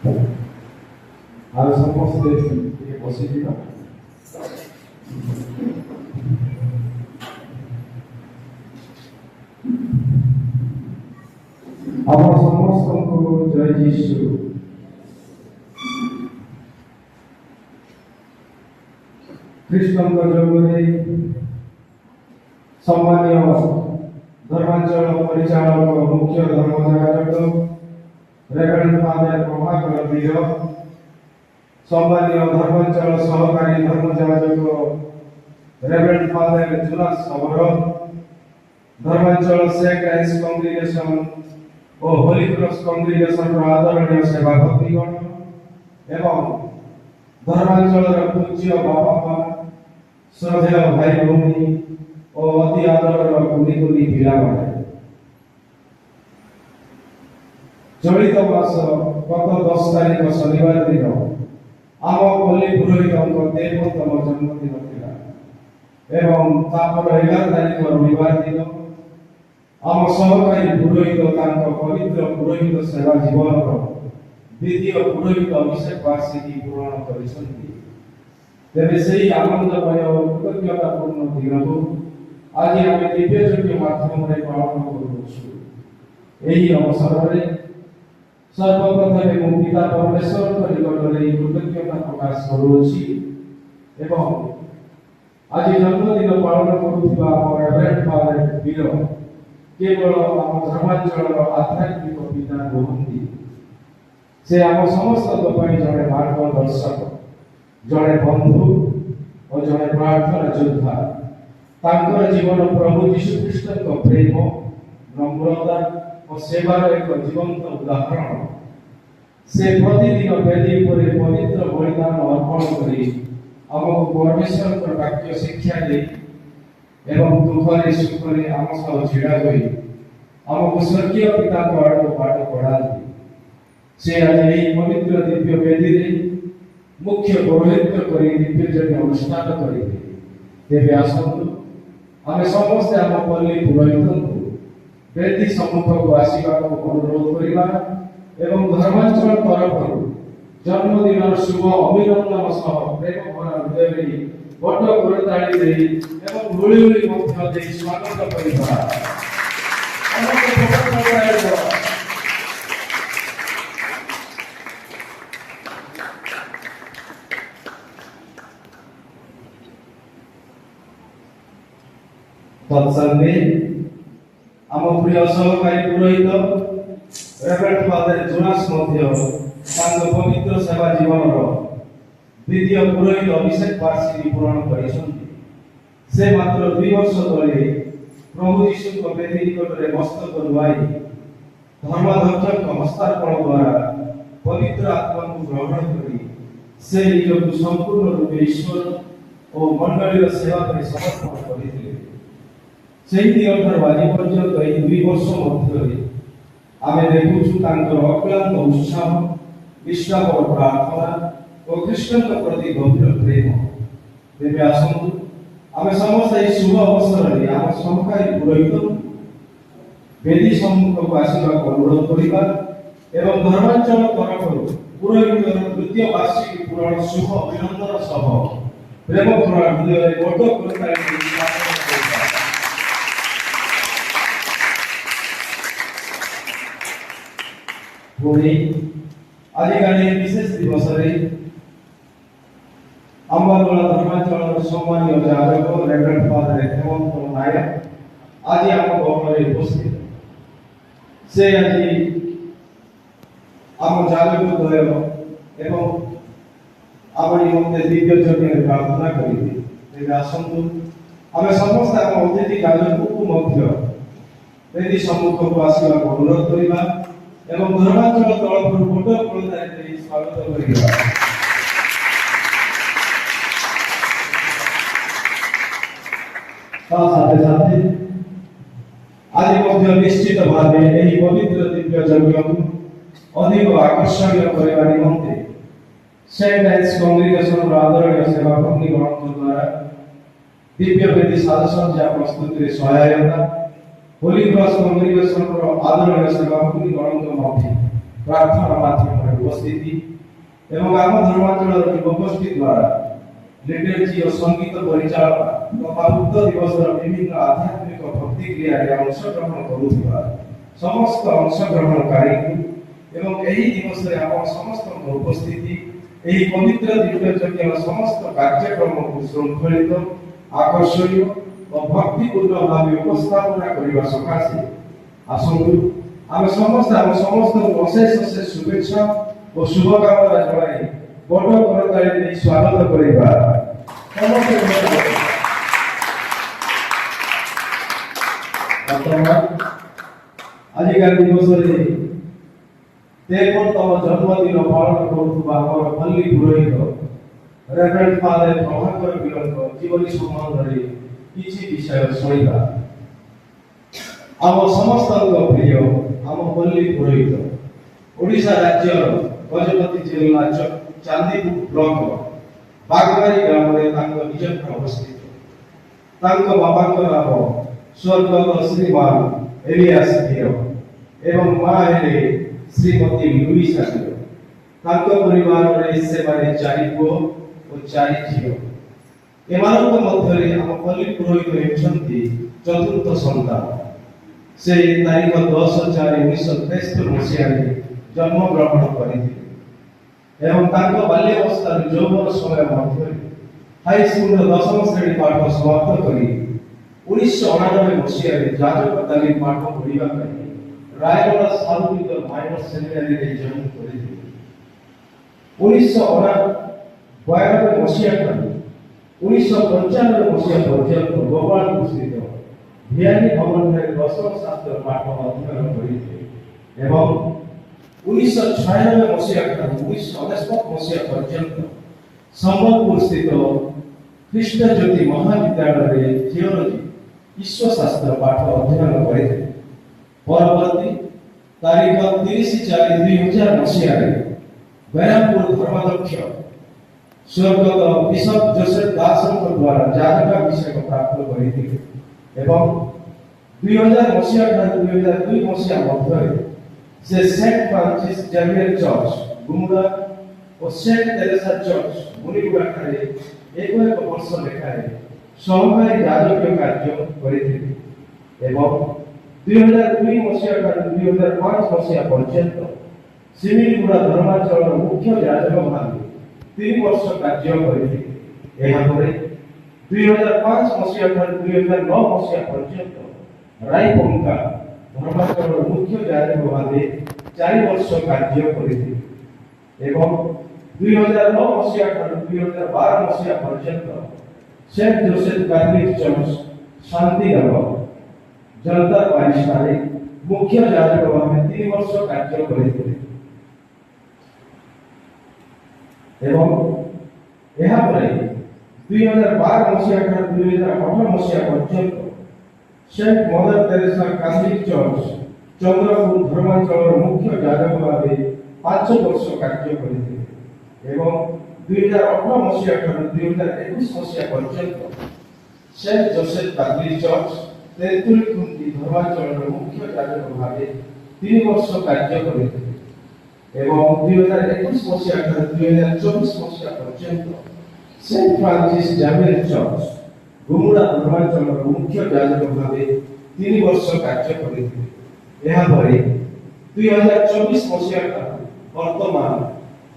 ଆଉ ସମସ୍ତେ ଟିକେ ବସିଯିବା। ଆମ ସମସ୍ତଙ୍କୁ ଜୟ ଯୀଶୁ। ଖ୍ରୀଷ୍ଟଙ୍କ ଯୋଗରେ ସମ୍ମାନୀୟ ଧର୍ମାଞ୍ଚଳ ପରିଚାଳକ ମୁଖ୍ୟ ଧର୍ମଯାଜକ ରେଭରେଣ୍ଡ ଫାଦର ପ୍ରଭାକର ବୀର, ସମ୍ମାନୀୟ ଧର୍ମାଞ୍ଚଳ ସହକାରୀ ଧର୍ମଯାଜକ ରେଭରେଣ୍ଡ ଫାଦର ଜୋନାସ୍ ସମର, ଧର୍ମାଞ୍ଚଳ ସେକ୍ଟ ଆଇସ୍ କଂଗ୍ରିଗେସନ ଓ ହୋଲି କ୍ରସ୍ କଂଗ୍ରିଗେସନର ଆଦରଣୀୟ ସେବାଭକ୍ତିଗଣ ଏବଂ ଧର୍ମାଞ୍ଚଳର ପୂଜ୍ୟ ବାପା ମା, ଶ୍ରଦ୍ଧେୟ ଭାଇ ଭଉଣୀ ଓ ଅତି ଆଦରର କୁନି କୁନି ପିଲାମାନେ, ଚଳିତ ମାସ ଗତ 10 ତାରିଖ ଶନିବାର ଦିନ ଆମ ପଲ୍ଲୀ ପୁରୋହିତଙ୍କ 13ତମ ଜନ୍ମଦିନ ଥିଲା ଏବଂ ତାପରେ 11 ତାରିଖ ରବିବାର ଦିନ ଆମ ସହକାରୀ ପୁରୋହିତ ତାଙ୍କ ପବିତ୍ର ପୁରୋହିତ ସେବା ଜୀବନର ଦ୍ୱିତୀୟ ପୁରୋହିତ ଅଭିଷେକ ବାର୍ଷିକୀ ପୂରଣ କରିଛନ୍ତି। ତେବେ ସେହି ଆନନ୍ଦମୟ କୃତଜ୍ଞତାପୂର୍ଣ୍ଣ ଦିନକୁ ଆଜି ଆମେ ଦିବ୍ୟଯଜ୍ଞ ମାଧ୍ୟମରେ ପାଳନ କରୁଅଛୁ। ଏହି ଅବସରରେ ସର୍ବପ୍ରଥମେ ମୁଁ ପିତା ପରମେଶ୍ୱରଙ୍କ ନିକଟରେ ଏହି କୃତଜ୍ଞତା ପ୍ରକାଶ କରୁଅଛି ଏବଂ ଆଜି ଜନ୍ମଦିନ ପାଳନ କରୁଥିବା ଆମ ରେଭରେଣ୍ଡ ଫାଦର ବୀର କେବଳ ଆମ ଧର୍ମାଞ୍ଚଳର ଆଧ୍ୟାତ୍ମିକ ପିତା ନୁହନ୍ତି, ସେ ଆମ ସମସ୍ତଙ୍କ ପାଇଁ ଜଣେ ମାର୍ଗଦର୍ଶକ, ଜଣେ ବନ୍ଧୁ ଓ ଜଣେ ପ୍ରାର୍ଥନା ଯୋଦ୍ଧା। ତାଙ୍କର ଜୀବନ ପ୍ରଭୁ ଯୀଶୁଖ୍ରୀଷ୍ଟଙ୍କ ପ୍ରେମ, ନମ୍ରତା ଓ ସେବାର ଏକ ଜୀବନ୍ତ ଉଦାହରଣ। ସେ ପ୍ରତିଦିନ ବେଦୀ ଉପରେ ପବିତ୍ର ବଳିଦାନ ଅର୍ପଣ କରି ଆମକୁ ପରମେଶ୍ୱରଙ୍କ ବାକ୍ୟ ଶିକ୍ଷା ଦେଇ ଏବଂ ଦୁଃଖରେ ସୁଖରେ ଆମ ସହ ଛିଡ଼ା ହୋଇ ଆମକୁ ସ୍ୱର୍ଗୀୟ ପିତାଙ୍କ ଆଡ଼କୁ ବାଟ କଢ଼ାନ୍ତି। ସେ ଆଜି ଏହି ପବିତ୍ର ଦିବ୍ୟ ବେଦୀରେ ମୁଖ୍ୟ ପୌରୋହିତ୍ୟ କରି ଦିବ୍ୟଯଜ୍ଞ ଅନୁଷ୍ଠାନ କରିବେ। ତେବେ ଆସନ୍ତୁ ଆମେ ସମସ୍ତେ ଆମ ପଲ୍ଲୀ ପୁରୋହିତଙ୍କୁ ବେଦୀ ସମ୍ମୁଖକୁ ଆସିବାକୁ ଅନୁରୋଧ କରିବା ଏବଂ ଧର୍ମାଞ୍ଚଳ ତରଫରୁ ଜନ୍ମଦିନର ଶୁଭ ଅଭିନନ୍ଦନ ସହ ପ୍ରେମ ଭରା ହୃଦୟରେ ବଡ଼ କରତାଳି ଦେଇ ଏବଂ ହୁଳିହୁଳି ମଧ୍ୟ ଦେଇ ସ୍ୱାଗତ କରିବା। ତତ୍ସଙ୍ଗେ ଆମ ପ୍ରିୟ ସହକାରୀ ପୁରୋହିତ ରେଭରେଣ୍ଡ ଫାଦର ଜୋନାସ୍ ମଧ୍ୟ ତାଙ୍କ ପବିତ୍ର ସେବା ଜୀବନର ଦ୍ୱିତୀୟ ପୁରୋହିତ ଅଭିଷେକ ବାର୍ଷିକୀ ପୂରଣ କରିଛନ୍ତି। ସେ ମାତ୍ର 2 ବର୍ଷ ତଳେ ପ୍ରଭୁ ଯୀଶୁଙ୍କ ବେଦୀ ନିକଟରେ ମସ୍ତକ ନୁଆଇ ଧର୍ମାଧ୍ୟକ୍ଷଙ୍କ ହସ୍ତାର୍ପଣ ଦ୍ୱାରା ପବିତ୍ର ଆତ୍ମାକୁ ଗ୍ରହଣ କରି ସେ ନିଜକୁ ସମ୍ପୂର୍ଣ୍ଣ ରୂପେ ଈଶ୍ୱର ଓ ମଣ୍ଡଳୀର ସେବା ପାଇଁ ସମର୍ପଣ କରିଥିଲେ। ସେହି ଦିନଠାରୁ ଆଜି ପର୍ଯ୍ୟନ୍ତ ଏହି 2 ବର୍ଷ ମଧ୍ୟରେ ଆମେ ଦେଖୁଛୁ ତାଙ୍କର ଅକ୍ଳାନ୍ତ ଉତ୍ସାହ, ନିଷ୍ଠାପର ପ୍ରାର୍ଥନା ଓ ଖ୍ରୀଷ୍ଟଙ୍କ ପ୍ରତି ଗଭୀର ପ୍ରେମ। ତେବେ ଆସନ୍ତୁ ଆମେ ସମସ୍ତେ ଏହି ଶୁଭ ଅବସରରେ ଆମ ସହକାରୀ ପୁରୋହିତଙ୍କୁ ବେଦୀ ସମ୍ମୁଖକୁ ଆସିବାକୁ ଅନୁରୋଧ କରିବା ଏବଂ ଧର୍ମାଞ୍ଚଳ ତରଫରୁ ପୁରୋହିତର ଦ୍ୱିତୀୟ ବାର୍ଷିକୀ ପୂରଣ ଶୁଭ ଅଭିନନ୍ଦନ ସହ ପ୍ରେମ ଭରା ହୃଦୟରେ ବଡ଼ କରତାଳି ଦେଇ ସ୍ୱାଗତ କରିବା। ପୁଣି ଆଜିକାଲି ବିଶେଷ ଦିବସରେ ଆମ୍ବାଦୋଳା ଧର୍ମାଞ୍ଚଳର ସମ୍ମାନୀୟ ଯାଜକ ରେଭରେଣ୍ଡ ଫାଦର ହେମନ୍ତ ନାୟକ ଆଜି ଆମ ଗହଣରେ ଉପସ୍ଥିତ। ସେ ଆଜି ଆମ ଯାଜକ ଦ୍ୱୟ ଏବଂ ଆମ ନିମନ୍ତେ ଦିବ୍ୟ ଯଜ୍ଞରେ ପ୍ରାର୍ଥନା କରିବେ। ତେବେ ଆସନ୍ତୁ ଆମେ ସମସ୍ତେ ଆମ ଅତିଥି ଯାଜକଙ୍କୁ ମଧ୍ୟ ବେଦୀ ସମ୍ମୁଖକୁ ଆସିବାକୁ ଅନୁରୋଧ କରିବା ଏବଂ ଧର୍ମାଞ୍ଚଳ ତରଫରୁ ବଡ଼ କରତାଳି ଦେଇ ସ୍ୱାଗତ କରିବା। ତା ସାଥେ ସାଥେ ଆଜି ମଧ୍ୟ ନିଶ୍ଚିତ ଭାବେ ଏହି ପବିତ୍ର ଦିବ୍ୟ ଯଜ୍ଞକୁ ଅଧିକ ଆକର୍ଷଣୀୟ କରିବା ନିମନ୍ତେ ସେଣ୍ଟ ଆଇସ୍ କଂଗ୍ରିଗେସନର ଆଦରଣୀୟ ସେବାଭକ୍ତିଗଣଙ୍କ ଦ୍ୱାରା ଦିବ୍ୟ ବେଦୀ ସାଜସଜ୍ଜା ପ୍ରସ୍ତୁତିରେ ସହାୟତା ହୋଲି କ୍ରସ୍ କଂଗ୍ରିଗେସନର ଆଦରଣୀୟ ସେବାଭକ୍ତିଗଣଙ୍କ ମଧ୍ୟ ପ୍ରାର୍ଥନା ମାଧ୍ୟମରେ ଉପସ୍ଥିତି ଏବଂ ଆମ ଧର୍ମାଞ୍ଚଳର ଯୁବଗୋଷ୍ଠୀ ଦ୍ୱାରା ଲିଟରେଚି ଓ ସଙ୍ଗୀତ ପରିଚାଳନା ତଥା ଉକ୍ତ ଦିବସର ବିଭିନ୍ନ ଆଧ୍ୟାତ୍ମିକ ଭକ୍ତି କ୍ରିୟାରେ ଅଂଶଗ୍ରହଣ କରୁଥିବା ସମସ୍ତ ଅଂଶଗ୍ରହଣକାରୀଙ୍କୁ ଏବଂ ଏହି ଦିବସରେ ଆପଣ ସମସ୍ତଙ୍କ ଉପସ୍ଥିତି ଏହି ପବିତ୍ର ଦିବ୍ୟଯଜ୍ଞର ସମସ୍ତ କାର୍ଯ୍ୟକ୍ରମକୁ ଶୃଙ୍ଖଳିତ ଆକର୍ଷଣୀୟ ଓ ଭକ୍ତିପୂର୍ଣ୍ଣ ଭାବେ ଉପସ୍ଥାପନା କରିବା ସକାଶେ ଆସନ୍ତୁ ଆମେ ସମସ୍ତେ ଆମ ସମସ୍ତଙ୍କୁ ଅଶେଷ ଅଶେଷ ଶୁଭେଚ୍ଛା ଓ ଶୁଭକାମନା ଜଣାଇ ବଡ଼ କରତାଳି ଦେଇ ସ୍ୱାଗତ କରିବା। ଆଜିକା ଦିବସରେ 53ତମ ଜନ୍ମଦିନ ପାଳନ କରୁଥିବା ଆମର ପଲ୍ଲୀ ପୁରୋହିତ ରେଭରେଣ୍ଡ ଫାଦର ପ୍ରଭାକର ବୀରଙ୍କ ଜୀବନୀ ସମ୍ବନ୍ଧରେ କିଛି ବିଷୟ ଶୁଣିବା। ଆମ ସମସ୍ତଙ୍କ ପ୍ରିୟ ଆମ ପଲ୍ଲୀ ପୁରୋହିତ ଓଡ଼ିଶା ରାଜ୍ୟର ଗଜପତି ଜିଲ୍ଲା ଚାନ୍ଦିପୁର ବ୍ଲକ ବାଗମାରୀ ଗ୍ରାମରେ ତାଙ୍କ ନିଜ ଘର ଅବସ୍ଥିତ। ତାଙ୍କ ବାବାଙ୍କ ନାମ ସ୍ୱର୍ଗତ ଶ୍ରୀମାନ ଏଲିଆସ ବୀର ଏବଂ ମା ହେଲେ ଶ୍ରୀମତୀ ଲୁଇସା ବୀର। ତାଙ୍କ ପରିବାରରେ ସେମାନେ 4 ପୁଅ ଓ 4 ଝିଅ। ଏମାନଙ୍କ ମଧ୍ୟରେ ଆମ ପଲ୍ଲୀ ପୁରୋହିତ ହେଉଛନ୍ତି ଚତୁର୍ଥ ସନ୍ତାନ। ସେ ତାରିଖ 10/4/1973 ମସିହାରେ ଜନ୍ମଗ୍ରହଣ କରିଥିଲେ ଏବଂ ତାଙ୍କ ବାଲ୍ୟାବସ୍ଥାରୁ ଯୌବନ ସମୟ ମଧ୍ୟରେ ହାଇସ୍କୁଲର 10ମ ଶ୍ରେଣୀ ପାଠ ସମାପ୍ତ କରି 1999 ମସିହାରେ ଯାଜକ ତାଲିମ ପାଠ ପଢ଼ିବା ପାଇଁ ରାୟଗଡ଼ା ସାଉଥ ମାଇନର ସେମିନାରୀରେ ଜଏନ୍ କରିଥିଲେ। 1992 ମସିହା ଠାରୁ 1995 ମସିହା ପର୍ଯ୍ୟନ୍ତ ଗୋପାଳପୁର ସ୍ଥିତ ଭିଆନୀ ଭବନରେ ଦର୍ଶନ ଶାସ୍ତ୍ର ପାଠ ଅଧ୍ୟୟନ କରିଥିଲେ ଏବଂ 1996 ମସିହା ଠାରୁ 1999 ମସିହା ପର୍ଯ୍ୟନ୍ତ ସମ୍ବଲପୁର ସ୍ଥିତ ଖ୍ରୀଷ୍ଟ ଜ୍ୟୋତି ମହାବିଦ୍ୟାଳୟରେ ଥିଓଲୋଜି ଈଶ୍ୱଶାସ୍ତ୍ର ପାଠ ଅଧ୍ୟୟନ କରିଥିଲେ। ପରବର୍ତ୍ତୀ ତାରିଖ 30/4/2000 ମସିହାରେ ବ୍ୟାରାମପୁର ଧର୍ମାଧ୍ୟକ୍ଷ ସ୍ୱର୍ଗତ ବିଶପ ଜୋସେଫ ଦାସଙ୍କ ଦ୍ୱାରା ଯାଜକାଭିଷେକ ପ୍ରାପ୍ତ କରିଥିଲେ ଏବଂ 2000 ମସିହା ଠାରୁ 2002 ମସିହା ମଧ୍ୟରେ ସେ Saint Francis Xavier church Gumuda ଓ ସେଣ୍ଟ ତେରେସା ଚର୍ଚ୍ଚ ମୁନିଗୁଡାଠାରେ ଏକ ବର୍ଷ ଲେଖାଏଁ ସହକାରୀ ଯାଜକୀୟ କାର୍ଯ୍ୟ କରିଥିଲେ ଏବଂ 2002 ମସିହା ଠାରୁ 2005 ମସିହା ପର୍ଯ୍ୟନ୍ତ ସିମିଲିଗୁଡା ଧର୍ମାଞ୍ଚଳର ମୁଖ୍ୟ ଯାଜକ ଭାବେ 3 ବର୍ଷ କାର୍ଯ୍ୟ କରିଥିଲେ। ଏହାପରେ 2005 ମସିହା ଠାରୁ 2009 ମସିହା ପର୍ଯ୍ୟନ୍ତ ରାଇପଙ୍କା ଧର୍ମାଞ୍ଚଳର ମୁଖ୍ୟ ଯାଜକ ଭାବେ 4 ବର୍ଷ କାର୍ଯ୍ୟ କରିଥିଲେ ଏବଂ 2009 ମସିହା ଠାରୁ 2012 ମସିହା ପର୍ଯ୍ୟନ୍ତ Saint Joseph Catholic church Shantinagar Janata ପାରିସଠାରେ ମୁଖ୍ୟ ଯାଜକ ଭାବେ 3 ବର୍ଷ କାର୍ଯ୍ୟ କରିଥିଲେ ଏବଂ ଏହାପରେ 2012 ମସିହା ଠାରୁ 2018 ମସିହା ପର୍ଯ୍ୟନ୍ତ ସେଣ୍ଟ ମଦର ତେରେସା କ୍ୟାଥୋଲିକ ଚର୍ଚ୍ଚ ଚନ୍ଦ୍ରପୁର ଧର୍ମାଞ୍ଚଳର ମୁଖ୍ୟ ଯାଜକ ଭାବେ 5 ବର୍ଷ କାର୍ଯ୍ୟ କରିଥିଲେ ଏବଂ 2018 ମସିହା ଠାରୁ 2021 ମସିହା ପର୍ଯ୍ୟନ୍ତ Saint Joseph Catholic church Tentulikhunti ଧର୍ମାଞ୍ଚଳର ମୁଖ୍ୟ ଯାଜକ ଭାବେ 3 ବର୍ଷ କାର୍ଯ୍ୟ କରିଥିଲେ ଏବଂ 2021 ମସିହା ଠାରୁ 2024 ମସିହା ପର୍ଯ୍ୟନ୍ତ Saint Francis Xavier church Gumuda ଧର୍ମାଞ୍ଚଳର ମୁଖ୍ୟ ଯାଜକ ଭାବେ 3 ବର୍ଷ କାର୍ଯ୍ୟ କରିଥିଲେ। ଏହାପରେ 2024 ମସିହା ଠାରୁ ବର୍ତ୍ତମାନ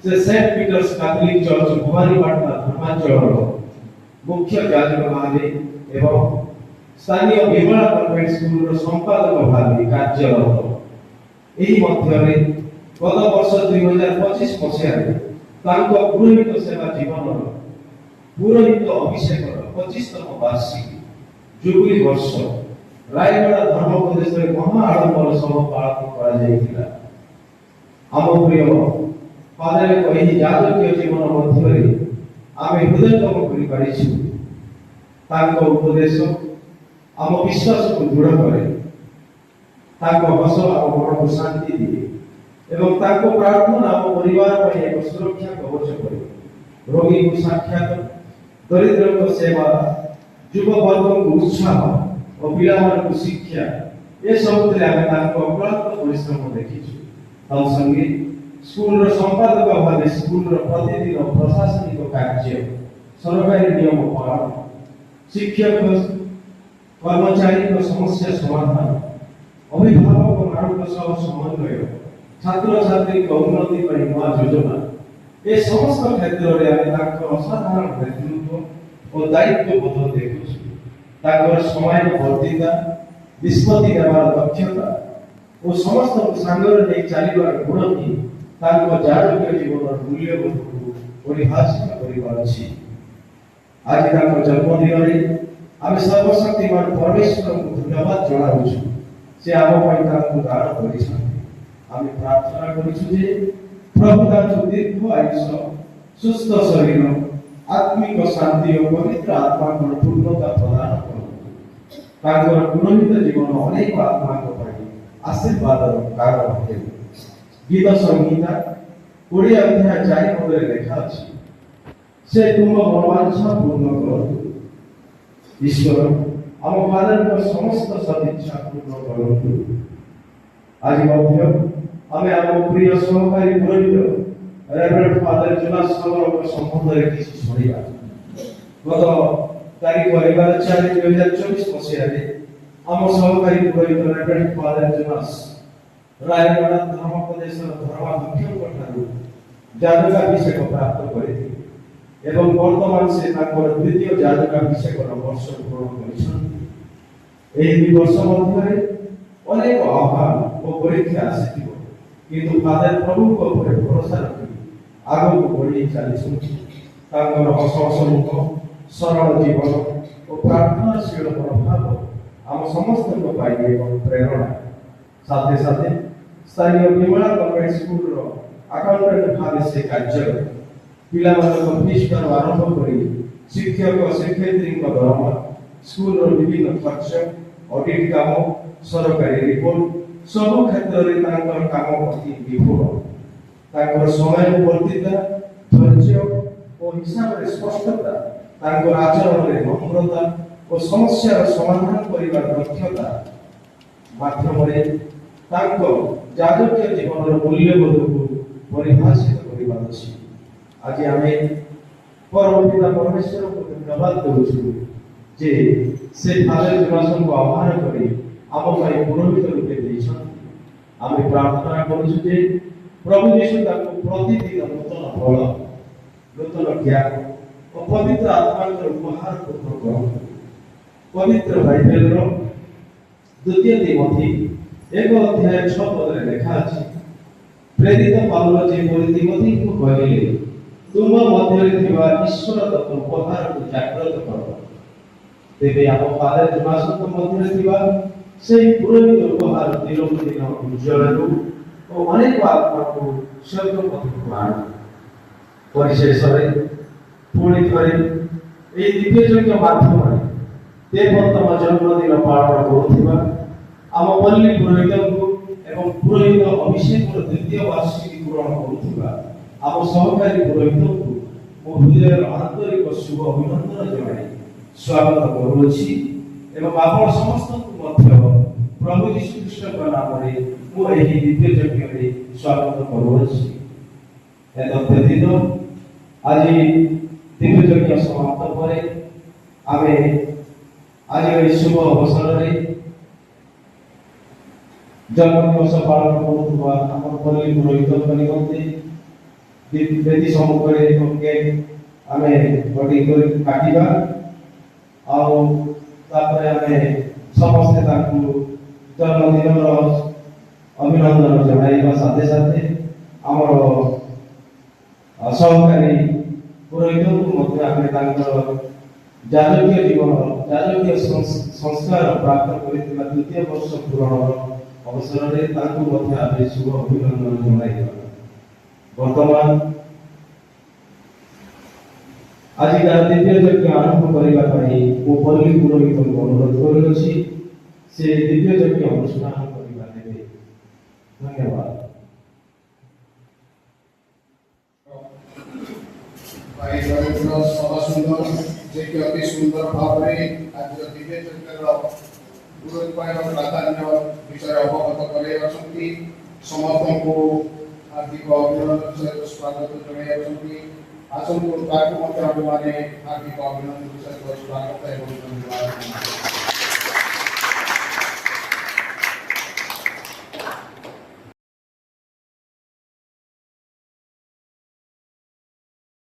ସେ Saint Peter's Catholic church Bhawanipatna ଧର୍ମାଞ୍ଚଳର ମୁଖ୍ୟ ଯାଜକ ଭାବେ ଏବଂ ସ୍ଥାନୀୟ ବିମଳା କନଭେଣ୍ଟ ସ୍କୁଲର ସମ୍ପାଦକ ଭାବେ କାର୍ଯ୍ୟରତ। ଏହି ମଧ୍ୟରେ ଗତ ବର୍ଷ 2025 ମସିହାରେ ତାଙ୍କ ପୁରୋହିତ ସେବା ଜୀବନର ପୁରୋହିତ ଅଭିଷେକର 25ତମ ବାର୍ଷିକୀ ଜୁବୁଲି ବର୍ଷ ରାୟଗଡ଼ା ଧର୍ମପ୍ରଦେଶରେ ମହା ଆଡ଼ମ୍ବର ସହ ପାଳନ କରାଯାଇଥିଲା। ଆମ ପ୍ରିୟ ଫାଦରଙ୍କ ଏହି ଯାଜକୀୟ ଜୀବନ ମଧ୍ୟରେ ଆମେ ହୃଦୟଙ୍ଗମ କରିପାରିଛୁ। ତାଙ୍କ ଉପଦେଶ ଆମ ବିଶ୍ୱାସକୁ ଦୃଢ଼ କରେ, ତାଙ୍କ ହସ ଆମ ମନକୁ ଶାନ୍ତି ଦିଏ ଏବଂ ତାଙ୍କ ପ୍ରାର୍ଥନା ଆମ ପରିବାର ପାଇଁ ଏକ ସୁରକ୍ଷା କବଚ କରେ। ରୋଗୀକୁ ସାକ୍ଷାତ, ଦରିଦ୍ରଙ୍କ ସେବା, ଯୁବବର୍ଗଙ୍କୁ ଉତ୍ସାହ ଓ ପିଲାମାନଙ୍କୁ ଶିକ୍ଷା, ଏସବୁଥିରେ ଆମେ ତାଙ୍କ ଅକ୍ଳାନ୍ତ ପରିଶ୍ରମ ଦେଖିଛୁ। तत्संगे स्कूल संपादक भाव स्कूल प्रतिदिन प्रशासनिक कार्य सरकारी नियम पालन शिक्षक कर्मचारी समस्या समाधान अभिभावक समन्वय छात्र छात्री उन्नति नवा योजना ये समस्त क्षेत्र में असाधारण नेतृत्व और दायित्व बोध देखु समय वर्तिता निष्पत्ति दक्षता और समस्त सांगर नहीं चलवार गुण ही जागरूक जीवन मूल्यबोध को परिभाषित कर आज जन्मदिन में आम सर्वशक्तिमान परमेश्वर को धन्यवाद जनाऊँ से आम दान कर प्रार्थना करूँ प्रभु दीर्घ आयुष सुस्थ शरीर आत्मिक शांति और पवित्र आत्मा को पूर्णता प्रदान कर गुणहित जीवन अनेक आत्मा आशीर्वाद कारण हो गीत संहिता 20 अध्याय 4 पद लिखा अछि से तुम मनोवांछा पूर्ण कर ईश्वर आम फादर समस्त सदिच्छा पूर्ण करंतु आज मध्य हमें आम प्रिय सहकारी पुरोहित रेवरेंड फादर जोनास सागर संबंध में किसी शुणा गत तारीख 11/4/2024 मसीह आम सहकारी पुरोहित रेवरेंड फादर जोनास रायगढ़ धर्म प्रदेश धर्माध्यक्ष जाजकाभिषेक प्राप्त करते एवं वर्तमान से द्वितीय जाजकाभिषेक वर्ष पूर्ण कर वर्ष मध्य अनेक आह्वान और परीक्षा आसी किंतु फादर प्रभु को भरोसा रखी आग को बढ़ी चली हसमुख सरल जीवन और प्रार्थनाशील प्रभाव आम समस्त प्रेरणा साथे साथे स्थानीय विमला गवर्नमेंट स्कूल अकाउंटेंट भाव से कार्यरत पिला फीस आरंभ कर शिक्षक शिक्षयित्री दरमा स्कूल विभिन्न खर्च ऑडिट काम सरकारी रिपोर्ट सब क्षेत्र में काम प्रति विफल समय वर्तिता धैर्य और हिसाब से स्पष्टता आचरण में नम्रता और समस्या समाधान कर दक्षता माध्यम जाजकीय जीवन मूल्यबोध को परिभाषित कर आज आम परम पिता परमेश्वर को धन्यवाद दूँ जे से फादर जोनासन को आह्वान कर आम पुरोहित रूपे आम प्रार्थना करुचे प्रभु यीशु प्रतिदिन नूतन फल नूतन ज्ञान और पवित्र आत्मा उपहार ग्रहण पवित्र बाइबल द्वितीय तिमोथी 1 अध्याय 6 पद लिखा अछि प्रेरित पाउल जे तिमोथी को कहले तुम मध्य थिबा ईश्वर तत्व उपहार को जागृत कर तेबे आम फादर जोनासन मध्य थिबा से पुरोहित उपहार दिन को दिन उज्जवल और अनेक आत्मा को स्वर्ग पथ को आण परिशेष पुणी थरे ए दिव्यज्ञ माध्यम देवोत्तम जन्मदिन पालन करुवा आम पल्ली पुरोहित को एवं पुरोहित अभिषेक द्वितीय वार्षिकी पूरण करुवा आम सहकारी पुरोहित को मो हृदय आंतरिक शुभ अभिनंदन जनाई स्वागत करुछि एवं आप समस्त प्रभु यीशु कृष्ण नाम मु एही दिव्य यज्ञ में स्वागत करुछि व्यतीत आज दिव्य यज्ञ समाप्त पर आमे आज शुभ अवसर में जन्मदिवस पालन करुवा आम पल्ली पुरोहित निमंते वेदी सम्मुख में केक आमे कटिंग कर काटिबा आउ तापर आमे समस्ते जन्मदिन अभिनंदन जनाइबा साथे साथे आमर सहकारी पुरोहित को जाजकीय जीवन जाजकीय संस्कार प्राप्त कर द्वितीय वर्ष पूरण अवसर में शुभ अभिनंदन जनाइबा वर्तमान आज दिव्य यज्ञ आरंभ करने मो पल्ली पुरोहित को अनुरोध करुछि से दिव्य यज्ञ अनुष्ठान करबा देबे धन्यवाद भाई रविन्द्र सभा सुंदर जे कि अति सुंदर भाव में आज दिव्य यज्ञ पुरोहित प्राधान्य विषय अवगत करे ସମସ୍ତଙ୍କୁ ହାର୍ଦ୍ଦିକ ଅଭିନନ୍ଦନ ସହିତ ସ୍ୱାଗତ ଜଣାଇଛନ୍ତି। ଆସନ୍ତୁ ତାକୁ ମଧ୍ୟ ଆମେମାନେ ହାର୍ଦ୍ଦିକ ଅଭିନନ୍ଦନ ସହିତ ସ୍ୱାଗତ ଏବଂ ଧନ୍ୟବାଦ।